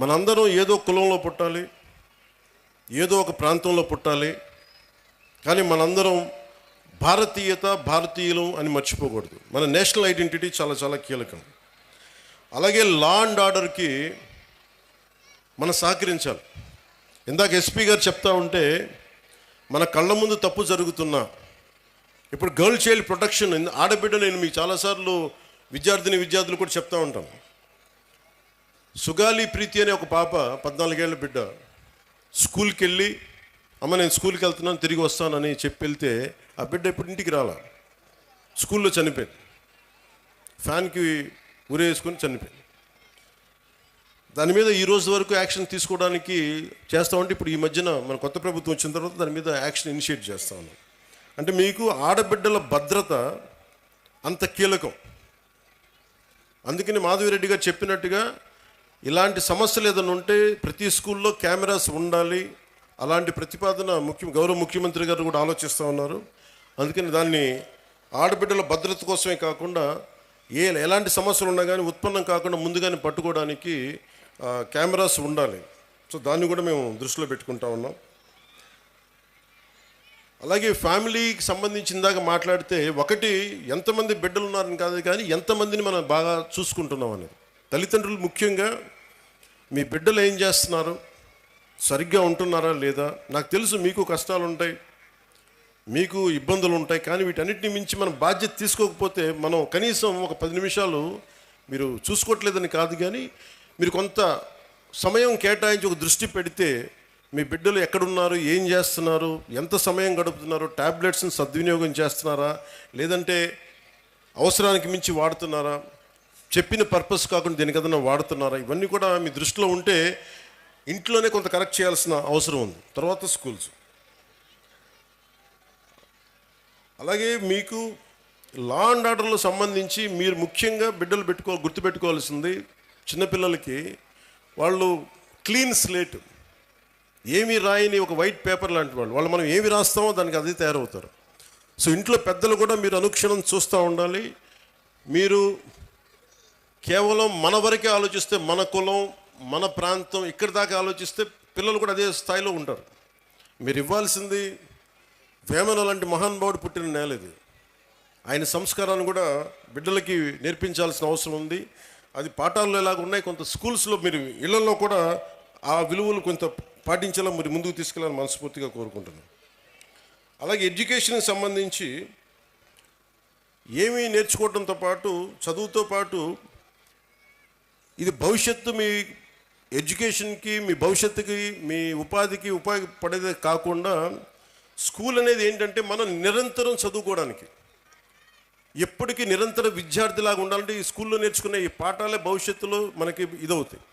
మనందరం ఏదో కులంలో పుట్టాలి, ఏదో ఒక ప్రాంతంలో పుట్టాలి, కానీ మనందరం భారతీయులం అని మర్చిపోకూడదు. మన నేషనల్ ఐడెంటిటీ చాలా చాలా కీలకం. అలాగే లా అండ్ ఆర్డర్కి మనం సహకరించాలి. ఇందాక ఎస్పీ గారు చెప్తా ఉంటే మన కళ్ళ ముందు తప్పు జరుగుతున్నా, ఇప్పుడు గర్ల్ చైల్డ్ ప్రొటెక్షన్, ఆడబిడ్డ, నేను మీకు చాలాసార్లు విద్యార్థులు కూడా చెప్తా ఉంటాను. సుగాలి ప్రీతి అనే ఒక పాప 14 ఏళ్ల బిడ్డ స్కూల్కి వెళ్ళి, అమ్మ నేను స్కూల్కి వెళ్తున్నాను తిరిగి వస్తానని చెప్పి వెళ్తే ఆ బిడ్డ ఇప్పుడు ఇంటికి రాలా, స్కూల్లో చనిపోయింది. ఫ్యాన్కి ఉరేసుకొని చనిపోయింది. దాని మీద ఈ రోజు వరకు యాక్షన్ తీసుకోవడానికి చేస్తామంటే ఇప్పుడు ఈ మధ్యన మన కొత్త ప్రభుత్వం వచ్చిన తర్వాత దాని మీద యాక్షన్ ఇనిషియేట్ చేస్తా ఉన్నాం. అంటే మీకు ఆడబిడ్డల భద్రత అంత కీలకం. అందుకని మాధవిరెడ్డి గారు చెప్పినట్టుగా ఇలాంటి సమస్యలు ఏదైనా ఉంటే ప్రతి స్కూల్లో కెమెరాస్ ఉండాలి. అలాంటి ప్రతిపాదన గౌరవ ముఖ్యమంత్రి గారు కూడా ఆలోచిస్తూ ఉన్నారు. అందుకని దాన్ని ఆడబిడ్డల భద్రత కోసమే కాకుండా ఎలాంటి సమస్యలు ఉన్నా కానీ ఉత్పన్నం కాకుండా ముందుగానే పట్టుకోవడానికి కెమెరాస్ ఉండాలి. సో దాన్ని కూడా మేము దృష్టిలో పెట్టుకుంటా ఉన్నాం. అలాగే ఫ్యామిలీకి సంబంధించిన దాకా మాట్లాడితే, ఒకటి ఎంతమంది బిడ్డలు ఉన్నారని కాదు, కానీ ఎంతమందిని మనం బాగా చూసుకుంటున్నాం అనేది. తల్లిదండ్రులు ముఖ్యంగా మీ బిడ్డలు ఏం చేస్తున్నారు, సరిగ్గా ఉంటున్నారా లేదా. నాకు తెలుసు మీకు కష్టాలు ఉంటాయి, మీకు ఇబ్బందులు ఉంటాయి, కానీ వీటన్నిటిని మించి మనం బాధ్యత తీసుకోకపోతే మనం కనీసం ఒక 10 నిమిషాలు మీరు చూసుకోవట్లేదని కాదు, కానీ మీరు కొంత సమయం కేటాయించి ఒక దృష్టి పెడితే మీ బిడ్డలు ఎక్కడున్నారు, ఏం చేస్తున్నారు, ఎంత సమయం గడుపుతున్నారు, ట్యాబ్లెట్స్ని సద్వినియోగం చేస్తున్నారా, లేదంటే అవసరానికి మించి వాడుతున్నారా, చెప్పిన పర్పస్ కాకుండా దేనికి ఏదైనా వాడుతున్నారా, ఇవన్నీ కూడా మీ దృష్టిలో ఉంటే ఇంట్లోనే కొంత కరెక్ట్ చేయాల్సిన అవసరం ఉంది. తర్వాత స్కూల్స్. అలాగే మీకు లా అండ్ ఆర్డర్లో సంబంధించి మీరు ముఖ్యంగా బిడ్డలు గుర్తుపెట్టుకోవాల్సింది, చిన్నపిల్లలకి వాళ్ళు క్లీన్ స్లేట్, ఏమీ రాయని ఒక వైట్ పేపర్ లాంటి వాళ్ళు మనం ఏమి రాస్తామో దానికి అది తయారవుతారు. సో ఇంట్లో పెద్దలు కూడా మీరు అనుక్షణం చూస్తూ ఉండాలి. మీరు కేవలం మన వరకే ఆలోచిస్తే, మన కులం, మన ప్రాంతం, ఇక్కడి దాకా ఆలోచిస్తే పిల్లలు కూడా అదే స్థాయిలో ఉంటారు. మీరు ఇవ్వాల్సింది వేమన లాంటి మహానుభావుడు పుట్టిన నేల ఇది. ఆయన సంస్కారాన్ని కూడా బిడ్డలకి నేర్పించాల్సిన అవసరం ఉంది. అది పాఠాల్లో ఎలాగ ఉన్నాయి, కొంత స్కూల్స్లో మీరు ఇళ్లలో కూడా ఆ విలువలు కొంత పాటించేలా మీరు ముందుకు తీసుకెళ్ళాలని మనస్ఫూర్తిగా కోరుకుంటున్నాను. అలాగే ఎడ్యుకేషన్కి సంబంధించి ఏమీ నేర్చుకోవడంతో పాటు, చదువుతో పాటు, ఇది భవిష్యత్తు మీ ఎడ్యుకేషన్కి, మీ భవిష్యత్తుకి, మీ ఉపాధికి ఉపయోగపడేదే కాకుండా స్కూల్ అనేది ఏంటంటే మనం నిరంతరం చదువుకోవడానికి, ఎప్పటికీ నిరంతర విద్యార్థిలాగా ఉండాలంటే ఈ స్కూల్లో నేర్చుకునే ఈ పాఠాలే భవిష్యత్తులో మనకి ఇదవుతాయి.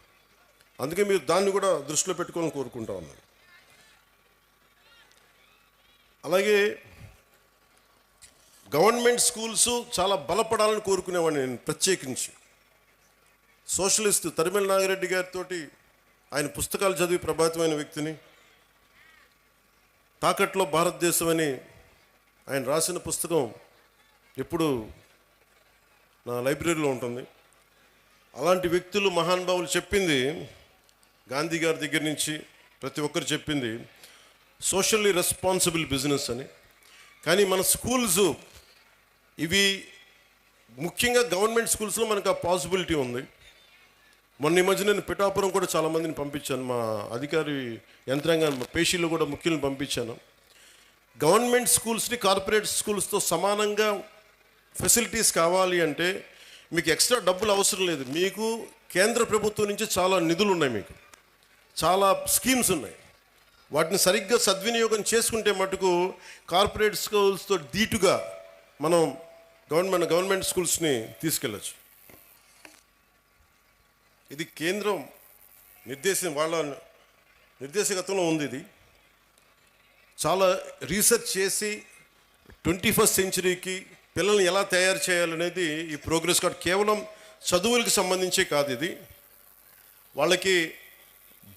అందుకే మీరు దాన్ని కూడా దృష్టిలో పెట్టుకోవాలని కోరుకుంటా ఉన్నాను. అలాగే గవర్నమెంట్ స్కూల్స్ చాలా బలపడాలని కోరుకునేవాడిని నేను ప్రత్యేకించి. సోషలిస్ట్ తరిమెల నాగిరెడ్డి గారితో ఆయన పుస్తకాలు చదివి ప్రభావితమైన వ్యక్తిని. తాకట్లో భారతదేశం అని ఆయన రాసిన పుస్తకం ఎప్పుడు నా లైబ్రరీలో ఉంటుంది. అలాంటి వ్యక్తులు, మహానుభావులు చెప్పింది, గాంధీ గారి దగ్గర నుంచి ప్రతి ఒక్కరు చెప్పింది సోషల్లీ రెస్పాన్సిబుల్ బిజినెస్ అని. కానీ మన స్కూల్స్ ఇవి ముఖ్యంగా గవర్నమెంట్ స్కూల్స్లో మనకు ఆ పాసిబిలిటీ ఉంది. మొన్న ఈ మధ్య నేను పిఠాపురం కూడా చాలామందిని పంపించాను, మా అధికారి యంత్రాంగాన్ని, పేషీలు కూడా ముఖ్యులను పంపించాను. గవర్నమెంట్ స్కూల్స్ని కార్పొరేట్ స్కూల్స్తో సమానంగా ఫెసిలిటీస్ కావాలి అంటే మీకు ఎక్స్ట్రా డబ్బులు అవసరం లేదు. మీకు కేంద్ర ప్రభుత్వం నుంచి చాలా నిధులు ఉన్నాయి, మీకు చాలా స్కీమ్స్ ఉన్నాయి. వాటిని సరిగ్గా సద్వినియోగం చేసుకుంటే మటుకు కార్పొరేట్ స్కూల్స్తో ధీటుగా మనం గవర్నమెంట్ స్కూల్స్ని తీసుకెళ్ళచ్చు. ఇది కేంద్రం వాళ్ళ నిర్దేశకత్వంలో ఉంది. ఇది చాలా రీసెర్చ్ చేసి 21st సెంచరీకి పిల్లల్ని ఎలా తయారు చేయాలనేది ఈ ప్రోగ్రెస్ కార్డ్ కేవలం చదువులకు సంబంధించే కాదు. ఇది వాళ్ళకి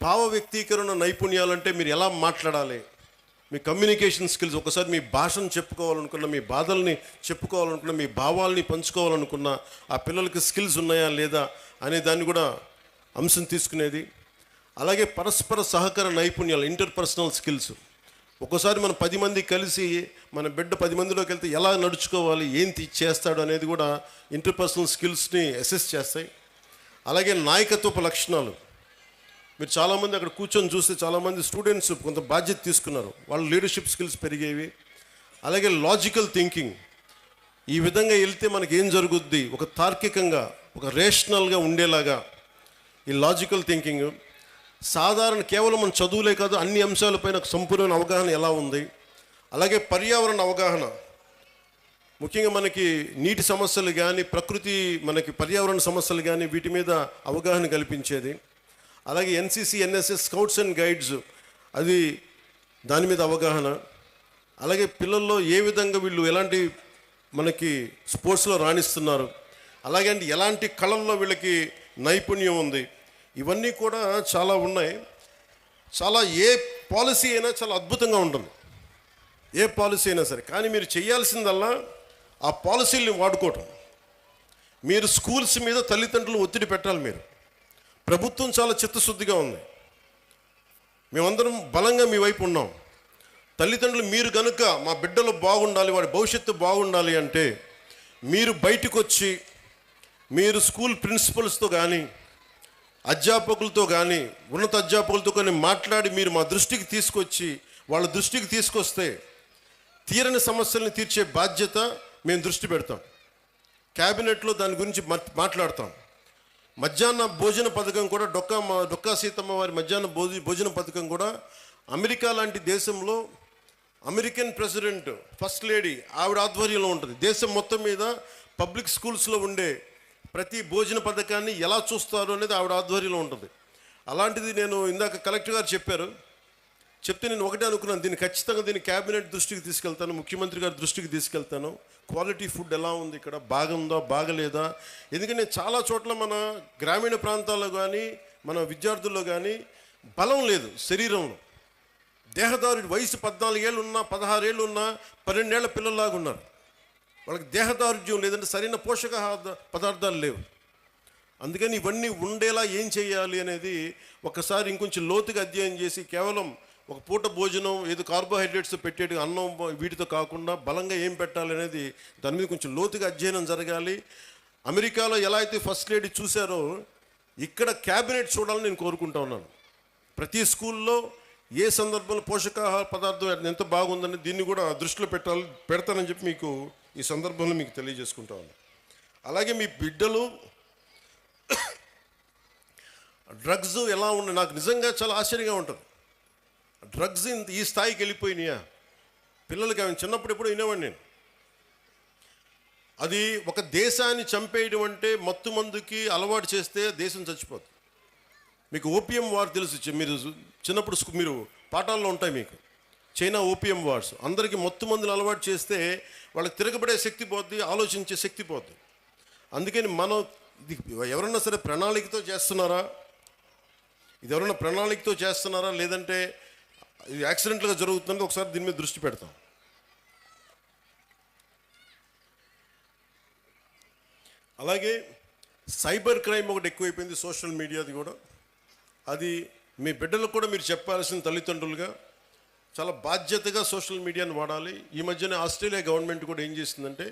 భావ వ్యక్తీకరణ నైపుణ్యాలంటే మీరు ఎలా మాట్లాడాలి, మీ కమ్యూనికేషన్ స్కిల్స్, ఒకసారి మీ భాషను చెప్పుకోవాలనుకున్న, మీ బాధల్ని చెప్పుకోవాలనుకున్న, మీ భావాల్ని పంచుకోవాలనుకున్న ఆ పిల్లలకి స్కిల్స్ ఉన్నాయా లేదా అనే దాన్ని కూడా అంశం తీసుకునేది. అలాగే పరస్పర సహకార నైపుణ్యాలు, ఇంటర్పర్సనల్ స్కిల్స్. ఒక్కోసారి మనం 10 మంది కలిసి మన బిడ్డ 10 మందిలోకి వెళ్తే ఎలా నడుచుకోవాలి, ఏం చేస్తాడు అనేది కూడా ఇంటర్పర్సనల్ స్కిల్స్ని అసెస్ చేస్తాయి. అలాగే నాయకత్వపు లక్షణాలు. మీరు చాలామంది అక్కడ కూర్చొని చూస్తే చాలామంది స్టూడెంట్స్ కొంత బాధ్యత తీసుకున్నారు, వాళ్ళ లీడర్షిప్ స్కిల్స్ పెరిగేవి. అలాగే లాజికల్ థింకింగ్. ఈ విధంగా వెళ్తే మనకి ఏం జరుగుద్ది, ఒక తార్కికంగా, ఒక రేషనల్గా ఉండేలాగా ఈ లాజికల్ థింకింగ్. సాధారణ కేవలం మన చదువులే కాదు, అన్ని అంశాలపైన సంపూర్ణ అవగాహన ఎలా ఉంది. అలాగే పర్యావరణ అవగాహన. ముఖ్యంగా మనకి నీటి సమస్యలు కానీ, ప్రకృతి మనకి పర్యావరణ సమస్యలు కానీ, వీటి మీద అవగాహన కల్పించేది. అలాగే NCC, NSS, scouts and guides, అది దాని మీద అవగాహన. అలాగే పిల్లల్లో ఏ విధంగా వీళ్ళు ఎలాంటి మనకి స్పోర్ట్స్లో రాణిస్తున్నారు, అలాగే అంటే ఎలాంటి కళల్లో వీళ్ళకి నైపుణ్యం ఉంది, ఇవన్నీ కూడా చాలా ఉన్నాయి. చాలా ఏ పాలసీ అయినా చాలా అద్భుతంగా ఉంటుంది, ఏ పాలసీ అయినా సరే. కానీ మీరు చేయాల్సిందల్లా ఆ పాలసీల్ని వాడుకోవటం. మీరు స్కూల్స్ మీద తల్లిదండ్రులు ఒత్తిడి పెట్టాలి. మీరు ప్రభుత్వం చాలా చిత్తశుద్ధిగా ఉంది, మేమందరం బలంగా మీ వైపు ఉన్నాం. తల్లిదండ్రులు మీరు కనుక మా బిడ్డలు బాగుండాలి, వాడి భవిష్యత్తు బాగుండాలి అంటే మీరు బయటకు వచ్చి మీరు స్కూల్ ప్రిన్సిపల్స్తో కానీ, అధ్యాపకులతో కానీ, ఉన్నత అధ్యాపకులతో కానీ మాట్లాడి మీరు మా దృష్టికి తీసుకొచ్చి, వాళ్ళ దృష్టికి తీసుకొస్తే తీరని సమస్యలను తీర్చే బాధ్యత మేము దృష్టి పెడతాం. క్యాబినెట్లో దాని గురించి మాట్లాడతాం. మధ్యాహ్న భోజన పథకం కూడా డొక్కా సీతమ్మ వారి మధ్యాహ్న భోజన పథకం కూడా అమెరికా లాంటి దేశంలో అమెరికన్ ప్రెసిడెంట్, ఫస్ట్ లేడీ, ఆవిడ ఆధ్వర్యంలో ఉంటుంది. దేశం మొత్తం మీద పబ్లిక్ స్కూల్స్లో ఉండే ప్రతి భోజన పథకాన్ని ఎలా చూస్తారు అనేది ఆవిడ ఆధ్వర్యంలో ఉంటుంది. అలాంటిది నేను ఇందాక కలెక్టర్ గారు చెప్తే నేను ఒకటే అనుకున్నాను, దీన్ని ఖచ్చితంగా క్యాబినెట్ దృష్టికి తీసుకెళ్తాను, ముఖ్యమంత్రి గారి దృష్టికి తీసుకెళ్తాను. క్వాలిటీ ఫుడ్ ఎలా ఉంది ఇక్కడ, బాగుందా బాగలేదా. ఎందుకంటే చాలా చోట్ల మన గ్రామీణ ప్రాంతాల్లో కానీ, మన విద్యార్థుల్లో కానీ బలం లేదు శరీరంలో. దేహదారుడి వయసు 14 ఏళ్ళు ఉన్నా, 16 ఏళ్ళు ఉన్నా 12 ఏళ్ల పిల్లల్లాగా ఉన్నారు. వాళ్ళకి దేహదారుఢ్యం లేదంటే సరైన పోషక పదార్థాలు లేవు. అందుకని ఇవన్నీ ఉండేలా ఏం చేయాలి అనేది ఒకసారి ఇంకొంచెం లోతుగా అధ్యయనం చేసి, కేవలం ఒక పూట భోజనం ఏదో కార్బోహైడ్రేట్స్ పెట్టేటి అన్నం వీటితో కాకుండా బలంగా ఏం పెట్టాలి అనేది దాని మీద కొంచెం లోతుగా అధ్యయనం జరగాలి. అమెరికాలో ఎలా అయితే ఫస్ట్ లేడీ చూశారో ఇక్కడ క్యాబినెట్ చూడాలని నేను కోరుకుంటా ఉన్నాను. ప్రతి స్కూల్లో ఏ సందర్భంలో పోషకాహార పదార్థం ఎంత బాగుందని దీన్ని కూడా దృష్టిలో పెడతానని చెప్పి మీకు ఈ సందర్భంలో మీకు తెలియజేసుకుంటా ఉన్నాను. అలాగే మీ బిడ్డలు డ్రగ్స్ ఎలా ఉన్నాయి, నాకు నిజంగా చాలా ఆశ్చర్యంగా ఉంటుంది. డ్రగ్స్ ఈ స్థాయికి వెళ్ళిపోయినాయా పిల్లలకి? ఆమె చిన్నప్పుడు ఎప్పుడు వినేవాడిని నేను. అది ఒక దేశాన్ని చంపేయడం అంటే, మత్తు మందుకి అలవాటు చేస్తే దేశం చచ్చిపోతుంది. మీకు ఓపియం వార్ తెలుసు, మీరు చిన్నప్పుడు మీరు పాఠాల్లో ఉంటాయి మీకు. చైనా ఓపియం వార్స్, అందరికీ మత్తు మందులు అలవాటు చేస్తే వాళ్ళకి తిరగబడే శక్తి పోద్ది, ఆలోచించే శక్తి పోద్ది. అందుకని మనం ఇది ఎవరన్నా సరే ప్రణాళికతో చేస్తున్నారా, ఇది ఎవరైనా ప్రణాళికతో చేస్తున్నారా లేదంటే ఇది యాక్సిడెంట్లుగా జరుగుతుందని ఒకసారి దీని మీద దృష్టి పెడతాం. అలాగే సైబర్ క్రైమ్ ఒకటి ఎక్కువైపోయింది, సోషల్ మీడియాది కూడా. అది మీ బిడ్డలకు కూడా మీరు చెప్పాల్సిన తల్లిదండ్రులుగా చాలా బాధ్యతగా సోషల్ మీడియాని వాడాలి. ఈ మధ్యనే ఆస్ట్రేలియా గవర్నమెంట్ కూడా ఏం చేసిందంటే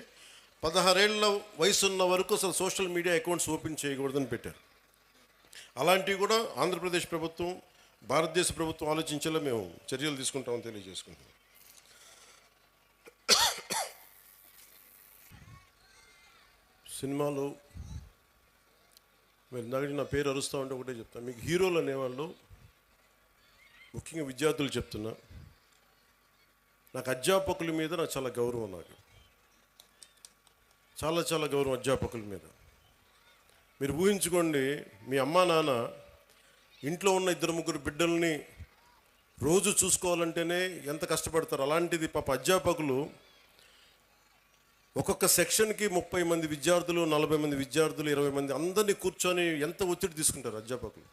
16 ఏళ్ల వయసు ఉన్న వరకు అసలు సోషల్ మీడియా అకౌంట్స్ ఓపెన్ చేయకూడదని పెట్టారు. అలాంటివి కూడా ఆంధ్రప్రదేశ్ ప్రభుత్వం, భారతదేశ ప్రభుత్వం ఆలోచించేలా మేము చర్యలు తీసుకుంటామని తెలియజేసుకుంటాం. సినిమాలు మీరు ఇందాక నా పేరు అరుస్తూ ఉంటే ఒకటే చెప్తాను, మీకు హీరోలు అనేవాళ్ళు ముఖ్యంగా విద్యార్థులు చెప్తున్నా, నాకు అధ్యాపకుల మీద నాకు చాలా గౌరవం, నాకు చాలా చాలా గౌరవం అధ్యాపకుల మీద. మీరు ఊహించుకోండి, మీ అమ్మా నాన్న ఇంట్లో ఉన్న 2-3 బిడ్డల్ని రోజు చూసుకోవాలంటేనే ఎంత కష్టపడతారు. అలాంటిది పాప అధ్యాపకులు ఒక్కొక్క సెక్షన్కి 30 మంది విద్యార్థులు, 40 మంది విద్యార్థులు, 20 మంది అందరినీ కూర్చొని ఎంత ఒత్తిడి తీసుకుంటారు అధ్యాపకులు.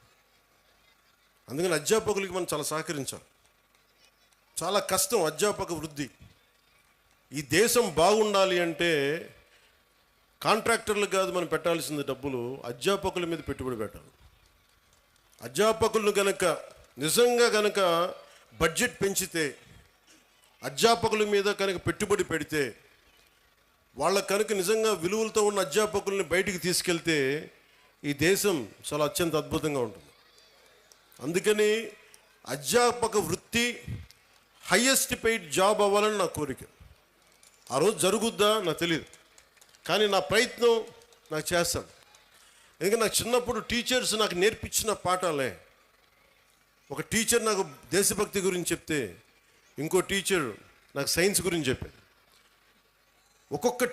అందుకని అధ్యాపకులకి మనం చాలా సహకరించాలి. చాలా కష్టం అధ్యాపక వృద్ధి. ఈ దేశం బాగుండాలి అంటే కాంట్రాక్టర్లకు కాదు మనం పెట్టాల్సింది డబ్బులు, అధ్యాపకుల మీద పెట్టుబడి పెట్టాలి. అధ్యాపకులను గనక నిజంగా గనక బడ్జెట్ పెంచితే, అధ్యాపకుల మీద కనుక పెట్టుబడి పెడితే, వాళ్ళ కనుక నిజంగా విలువలతో ఉన్న అధ్యాపకుల్ని బయటికి తీసుకెళ్తే ఈ దేశం చాలా అత్యంత అద్భుతంగా ఉంటుంది. అందుకని అధ్యాపక వృత్తి హయ్యెస్ట్ పెయిడ్ జాబ్ అవ్వాలని నా కోరిక. ఆ రోజు జరుగుద్దా నాకు తెలియదు, కానీ నా ప్రయత్నం నాకు చేస్తాను. ఎందుకంటే నాకు చిన్నప్పుడు టీచర్స్ నాకు నేర్పించిన పాఠాలే. ఒక టీచర్ నాకు దేశభక్తి గురించి చెప్తే, ఇంకో టీచర్ నాకు సైన్స్ గురించి చెప్పారు. ఒక్కొక్క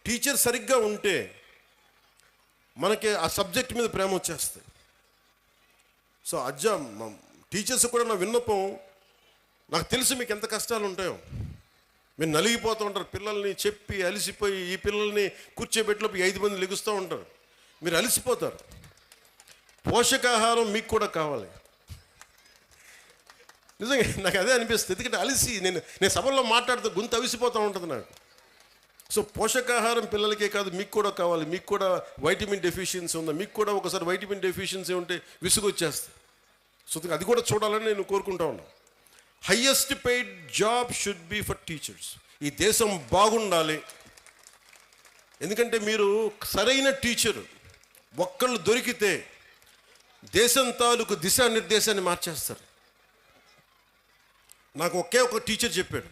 టీచర్ సరిగ్గా ఉంటే మనకి ఆ సబ్జెక్ట్ మీద ప్రేమ వచ్చేస్తుంది. సో టీచర్స్ కూడా నా విన్నపం, నాకు తెలుసు మీకు ఎంత కష్టాలు ఉంటాయో. మీరు నలిగిపోతూ ఉంటారు, పిల్లల్ని చెప్పి అలిసిపోయి, ఈ పిల్లల్ని కూర్చోబెట్టిలోపు 5 మంది లెగుస్తూ ఉంటారు, మీరు అలిసిపోతారు. పోషకాహారం మీకు కూడా కావాలి. నిజంగా నాకు అదే అనిపిస్తుంది. ఎందుకంటే అలిసి నేను సభల్లో మాట్లాడుతూ గొంతు అవిసిపోతూ ఉంటుంది నాకు. సో పోషకాహారం పిల్లలకే కాదు, మీకు కూడా కావాలి. మీకు కూడా వైటమిన్ డెఫిషియన్సీ ఉందా, మీకు కూడా ఒకసారి వైటమిన్ డెఫిషియన్సీ ఉంటే విసుగు వచ్చేస్తుంది. సో అది కూడా చూడాలని నేను కోరుకుంటా ఉన్నాను. Highest paid job should be for teachers. ఈ దేశం బాగుండాలి. ఎందుకంటే మీరు సరైన టీచరు ఒక్కళ్ళు దొరికితే దేశం తాలూకు దిశానిర్దేశాన్ని మార్చేస్తారు. నాకు ఒక టీచర్ చెప్పాడు,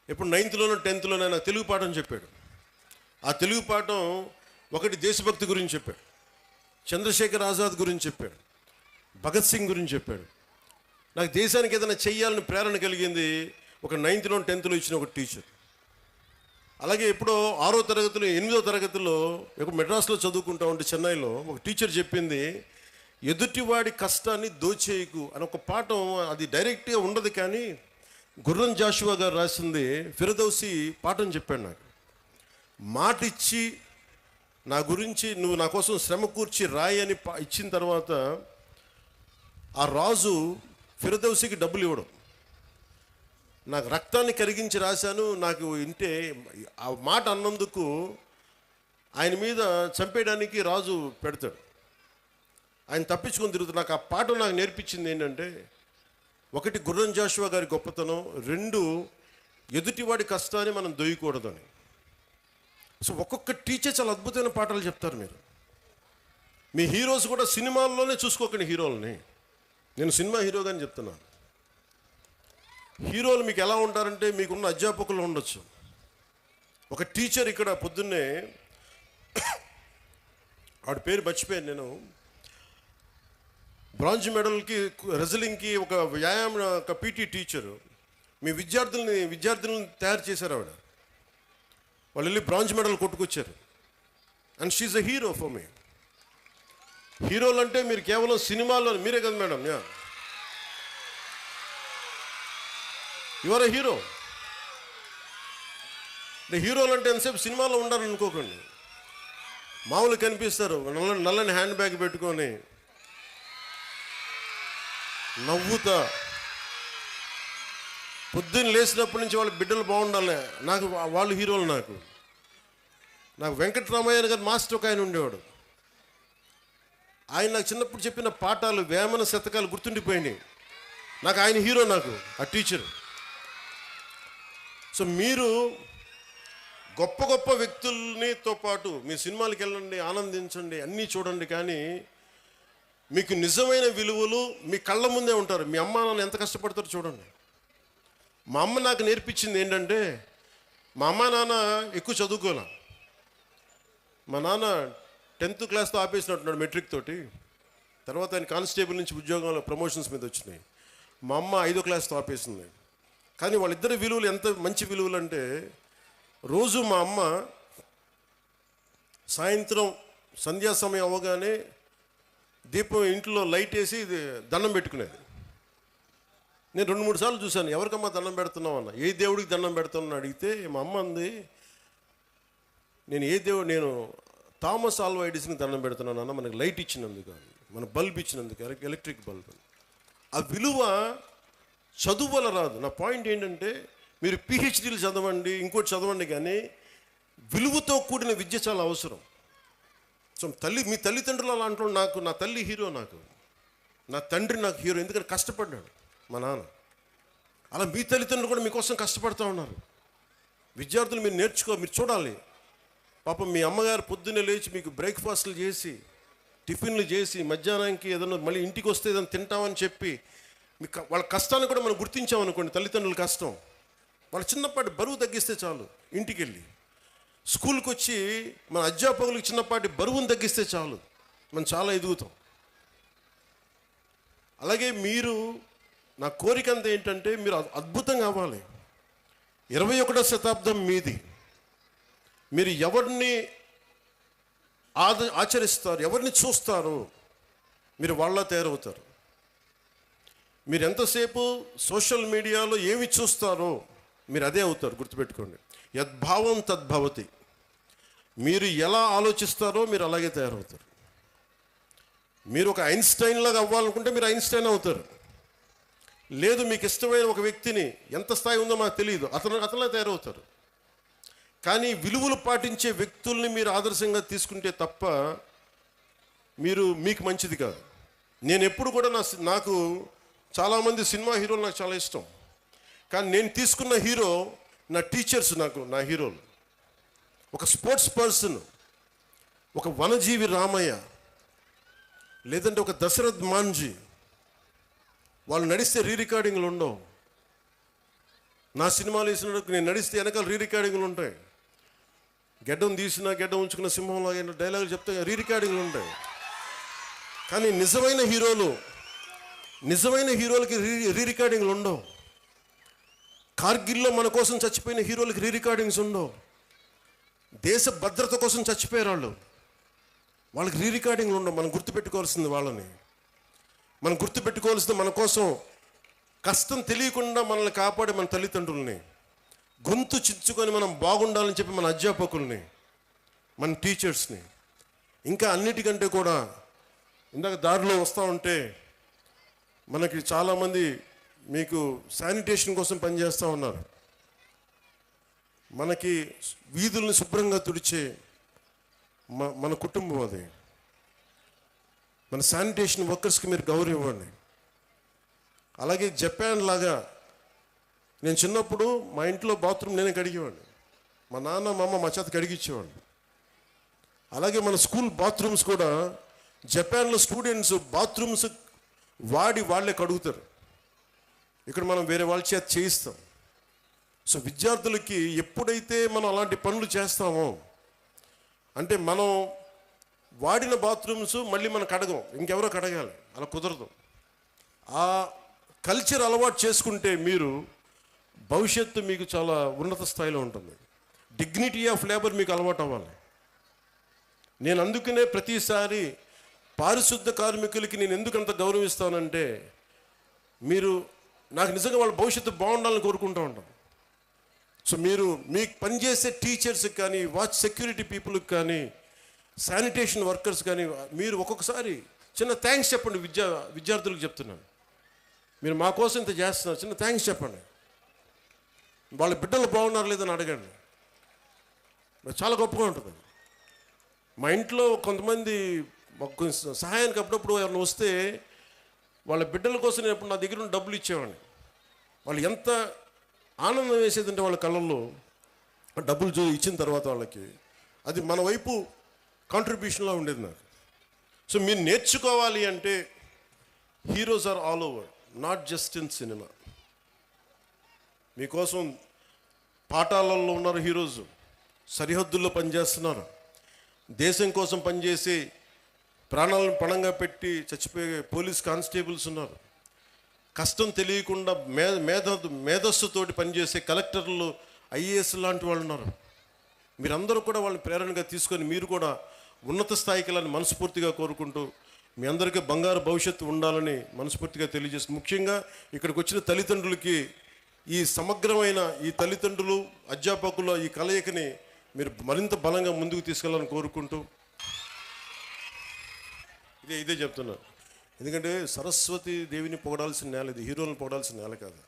ఇప్పుడు 9th-లోనో 10th-లోనో నాకు తెలుగు పాఠం చెప్పాడు. ఆ తెలుగు పాఠం ఒకటి దేశభక్తి గురించి చెప్పాడు, చంద్రశేఖర్ ఆజాద్ గురించి చెప్పాడు, భగత్ సింగ్ గురించి చెప్పాడు. నాకు దేశానికి ఏదైనా చెయ్యాలని ప్రేరణ కలిగింది ఒక 9th-లో 10th-లో ఇచ్చిన ఒక టీచర్. అలాగే ఎప్పుడో 6వ తరగతిలో 8వ తరగతిలో మెడ్రాస్లో చదువుకుంటా ఉంటే చెన్నైలో ఒక టీచర్ చెప్పింది, ఎదుటివాడి కష్టాన్ని దోచేయకు అని ఒక పాఠం. అది డైరెక్ట్గా ఉండదు, కానీ గుర్రం జాషువా గారు రాసింది ఫిరదౌసి పాఠం చెప్పాడు నాకు. మాట ఇచ్చి నా గురించి నువ్వు నా కోసం శ్రమ కూర్చి రాయి అని ఇచ్చిన తర్వాత ఆ రాజు ఫిరదౌసికి డబ్బులు ఇవ్వడం. నాకు రక్తాన్ని కరిగించి రాశాను, నాకు ఇంటే ఆ మాట అన్నందుకు ఆయన మీద చంపేయడానికి రాజు పెడతాడు. ఆయన తప్పించుకొని తిరుగుతాడు. నాకు ఆ పాఠం నాకు నేర్పించింది ఏంటంటే, ఒకటి గుర్రం జాషువా గారి గొప్పతనం, 2 ఎదుటివాడి కష్టాన్ని మనం దొయ్యకూడదని. సో ఒక్కొక్క టీచర్ చాలా అద్భుతమైన పాఠాలు చెప్తారు. మీ హీరోస్ కూడా సినిమాల్లోనే చూసుకోకండి హీరోలని. నేను సినిమా హీరోగాని చెప్తున్నాను. హీరోలు మీకు ఎలా ఉంటారంటే, మీకున్న అధ్యాపకులు ఉండొచ్చు. ఒక టీచర్ ఇక్కడ పొద్దున్నే, ఆవిడ పేరు మర్చిపోయాను నేను, బ్రాంజ్ మెడల్కి రెజ్లింగ్కి ఒక వ్యాయామ ఒక పీటీ టీచరు మీ విద్యార్థులను తయారు చేశారు. ఆవిడ వాళ్ళు వెళ్ళి బ్రాంజ్ మెడల్ కొట్టుకొచ్చారు. And she's a hero for me. హీరోలు అంటే మీరు కేవలం సినిమాల్లో మీరే కదా madam, you are a hero. హీరోలు అంటే ఎంతసేపు సినిమాలో ఉండాలని అనుకోకండి. మామూలు కనిపిస్తారు, నల్లని హ్యాండ్ బ్యాగ్ పెట్టుకొని నవ్వుతా, పొద్దున్న లేచినప్పటి నుంచి వాళ్ళ బిడ్డలు బాగుండాలి. నాకు వాళ్ళు హీరోలు. నాకు వెంకటరామయ్య గారు మాస్టర్ ఒక ఆయన ఉండేవాడు. ఆయన నాకు చిన్నప్పుడు చెప్పిన పాఠాలు, వేమన శతకాలు గుర్తుండిపోయినాయి. నాకు ఆయన హీరో, నాకు ఆ టీచర్. సో మీరు గొప్ప గొప్ప వ్యక్తులనితో పాటు మీ సినిమాలకు వెళ్ళండి, ఆనందించండి, అన్నీ చూడండి, కానీ మీకు నిజమైన విలువలు మీ కళ్ళ ముందే ఉంటారు. మీ అమ్మ నాన్న ఎంత కష్టపడతారో చూడండి. మా అమ్మ నాకు నేర్పించింది ఏంటంటే, మా అమ్మ నాన్న ఎక్కువ చదువుకోలే. మా నాన్న 10th క్లాస్తో ఆపేసినట్టున్నాడు, మెట్రిక్ తోటి. తర్వాత ఆయన కానిస్టేబుల్ నుంచి ఉద్యోగంలో ప్రమోషన్స్ మీద వచ్చినాయి. మా అమ్మ 5వ క్లాస్తో ఆపేసింది. కానీ వాళ్ళిద్దరి విలువలు ఎంత మంచి విలువలు అంటే, రోజు మా అమ్మ సాయంత్రం సంధ్యా సమయం అవ్వగానే దీపం ఇంట్లో లైట్ వేసి దండం పెట్టుకునేది. నేను 2-3 సార్లు చూశాను, ఎవరికమ్మా దండం పెడుతున్నావు అన్న. ఏ దేవుడికి దండం పెడుతున్నాను అడిగితే మా అమ్మ అంది, నేను థామస్ ఆల్వా ఎడిసన్కి దండం పెడుతున్నాను అన్న, మనకి లైట్ ఇచ్చినందుకు, మన బల్బ్ ఇచ్చినందుకు, ఎలక్ట్రిక్ బల్బ్. ఆ విలువ చదువు వల్ల రాదు. నా పాయింట్ ఏంటంటే, మీరు పిహెచ్డీలు చదవండి, ఇంకోటి చదవండి, కానీ విలువతో కూడిన విద్య చాలా అవసరం. సో మీ తల్లిదండ్రులు అలా అంటారు. నా తల్లి హీరో, నా తండ్రి నాకు హీరో. ఎందుకంటే కష్టపడ్డాడు మా నాన్న. అలా మీ తల్లిదండ్రులు కూడా మీకోసం కష్టపడుతూ ఉన్నారు. విద్యార్థులు మీరు చూడాలి. పాపం మీ అమ్మగారు పొద్దున్నే లేచి మీకు బ్రేక్ఫాస్ట్లు చేసి, టిఫిన్లు చేసి, మధ్యాహ్నానికి ఏదైనా మళ్ళీ ఇంటికి వస్తే ఏదైనా తింటామని చెప్పి వాళ్ళ కష్టాన్ని కూడా మనం గుర్తించామనుకోండి. తల్లిదండ్రుల కష్టం, వాళ్ళ చిన్నపాటి బరువు తగ్గిస్తే చాలు. ఇంటికి వెళ్ళి స్కూల్కి వచ్చి మన అధ్యాపకులకు చిన్నపాటి బరువును తగ్గిస్తే చాలు, మనం చాలా ఎదుగుతాం. అలాగే నా కోరిక అంతా ఏంటంటే మీరు అద్భుతంగా అవ్వాలి. 21వ శతాబ్దం మీది. మీరు ఎవరిని ఆచరిస్తారు, ఎవరిని చూస్తారో మీరు వాళ్ళ తయారవుతారు. మీరు ఎంతసేపు సోషల్ మీడియాలో ఏమి చూస్తారో మీరు అదే అవుతారు. గుర్తుపెట్టుకోండి, యద్భావం తద్భవతి. మీరు ఎలా ఆలోచిస్తారో మీరు అలాగే తయారవుతారు. మీరు ఒక ఐన్స్టైన్ లాగా అవ్వాలనుకుంటే మీరు ఐన్స్టైన్ అవుతారు. లేదు, మీకు ఇష్టమైన ఒక వ్యక్తిని, ఎంత స్థాయి ఉందో మాకు తెలియదు, అతనిలా తయారవుతారు. కానీ విలువలు పాటించే వ్యక్తుల్ని మీరు ఆదర్శంగా తీసుకుంటే తప్ప మీకు మంచిది కాదు. నేను ఎప్పుడు కూడా నాకు చాలామంది సినిమా హీరోలు నాకు చాలా ఇష్టం. కానీ నేను తీసుకున్న హీరో నా టీచర్స్, నా హీరోలు. ఒక స్పోర్ట్స్ పర్సన్, ఒక వనజీవి రామయ్య, లేదంటే ఒక దశరథ్ మాంజీ. వాళ్ళు నడిస్తే రికార్డింగ్లు ఉండవు. నా సినిమాలు వేసినప్పుడు నేను నడిస్తే వెనకాల రికార్డింగ్లు ఉంటాయి. గెడ్డం ఉంచుకున్న సింహంలో డైలాగులు చెప్తే రికార్డింగ్లు ఉంటాయి. కానీ నిజమైన హీరోలకి రికార్డింగ్లు ఉండవు. కార్గిల్లో మన కోసం చచ్చిపోయిన హీరోలకి రికార్డింగ్స్ ఉండవు. దేశ భద్రత కోసం చచ్చిపోయారు వాళ్ళకి రికార్డింగ్లు ఉండవు. మనం గుర్తుపెట్టుకోవాల్సింది వాళ్ళని. మనం గుర్తుపెట్టుకోవాల్సింది మన కోసం కష్టం తెలియకుండా మనల్ని కాపాడే మన తల్లిదండ్రుల్ని, గొంతు చించుకొని మనం బాగుండాలని చెప్పి మన అధ్యాపకుల్ని, మన టీచర్స్ని. ఇంకా అన్నిటికంటే కూడా ఇందాక దారిలో వస్తూ ఉంటే మనకి చాలామంది మీకు శానిటేషన్ కోసం పనిచేస్తూ ఉన్నారు. మనకి వీధుల్ని శుభ్రంగా తుడిచే మన కుటుంబం అది. మన శానిటేషన్ వర్కర్స్కి మీరు గౌరవం ఇవ్వండి. అలాగే జపాన్ లాగా, నేను చిన్నప్పుడు మా ఇంట్లో బాత్రూమ్ నేనే కడిగేవాడిని. మా నాన్న మా అమ్మ మా చేత కడిగిచ్చేవాడిని. అలాగే మన స్కూల్ బాత్రూమ్స్ కూడా జపాన్లో స్టూడెంట్స్ బాత్రూమ్స్ వాళ్ళే కడుగుతారు. ఇక్కడ మనం వేరే వాళ్ళ చేత చేయిస్తాం. సో విద్యార్థులకి ఎప్పుడైతే మనం అలాంటి పనులు చేస్తామో, అంటే మనం వాడిన బాత్రూమ్స్ మళ్ళీ మనం కడగం, ఇంకెవరో కడగాలి, అలా కుదరదు. ఆ కల్చర్ అలవాటు చేసుకుంటే భవిష్యత్తు మీకు చాలా ఉన్నత స్థాయిలో ఉంటుంది. డిగ్నిటీ ఆఫ్ లేబర్ మీకు అలవాటు అవ్వాలి. నేను అందుకనే ప్రతిసారి పారిశుద్ధ కార్మికులకి నేను ఎందుకంత గౌరవిస్తానంటే, నాకు నిజంగా వాళ్ళ భవిష్యత్తు బాగుండాలని కోరుకుంటూ ఉంటాం. సో మీకు పనిచేసే టీచర్స్కి కానీ, వాచ్ సెక్యూరిటీ పీపుల్కి కానీ, శానిటేషన్ వర్కర్స్ కానీ మీరు ఒక్కొక్కసారి చిన్న థ్యాంక్స్ చెప్పండి. విద్యార్థులకు చెప్తున్నాను, మీరు మా కోసం ఇంత చేస్తున్నారు, చిన్న థ్యాంక్స్ చెప్పండి. వాళ్ళ బిడ్డలు బాగున్నారు లేదని అడగండి. చాలా గొప్పగా ఉంటుంది. మా ఇంట్లో కొంతమంది సహాయానికి అప్పుడప్పుడు ఎవరైనా వస్తే వాళ్ళ బిడ్డల కోసం నేను ఎప్పుడు నా దగ్గర ఉన్న డబ్బులు ఇచ్చేవాడిని. వాళ్ళు ఎంత ఆనందం వేసేదంటే వాళ్ళ కళ్ళల్లో డబ్బులు ఇచ్చిన తర్వాత వాళ్ళకి అది మన వైపు కాంట్రిబ్యూషన్లా ఉండేది నాకు. సో మీరు నేర్చుకోవాలి అంటే heroes are all over, not just in cinema. మీకోసం పాఠాలలో ఉన్నారు హీరోస్, సరిహద్దుల్లో పనిచేస్తున్నారు, దేశం కోసం పనిచేసి ప్రాణాలను పణంగా పెట్టి చచ్చిపోయే పోలీస్ కానిస్టేబుల్స్ ఉన్నారు, కష్టం తెలియకుండా మేధస్సుతోటి పనిచేసే కలెక్టర్లు, ఐఏఎస్ లాంటి వాళ్ళు ఉన్నారు. మీరందరూ కూడా వాళ్ళని ప్రేరణగా తీసుకొని మీరు కూడా ఉన్నత స్థాయికి వెళ్ళాలని మనస్ఫూర్తిగా కోరుకుంటూ, మీ అందరికీ బంగారు భవిష్యత్తు ఉండాలని మనస్ఫూర్తిగా తెలియజేస్తూ, ముఖ్యంగా ఇక్కడికి వచ్చిన తల్లిదండ్రులకి ఈ సమగ్రమైన ఈ తల్లిదండ్రులు అధ్యాపకుల ఈ కలయికని మీరు మరింత బలంగా ముందుకు తీసుకెళ్ళాలని కోరుకుంటూ ఇదే చెప్తున్నాను. ఎందుకంటే సరస్వతి దేవిని పొగడాల్సిన నేల ఇది, హీరోలను పొగడాల్సిన నేల కాదు.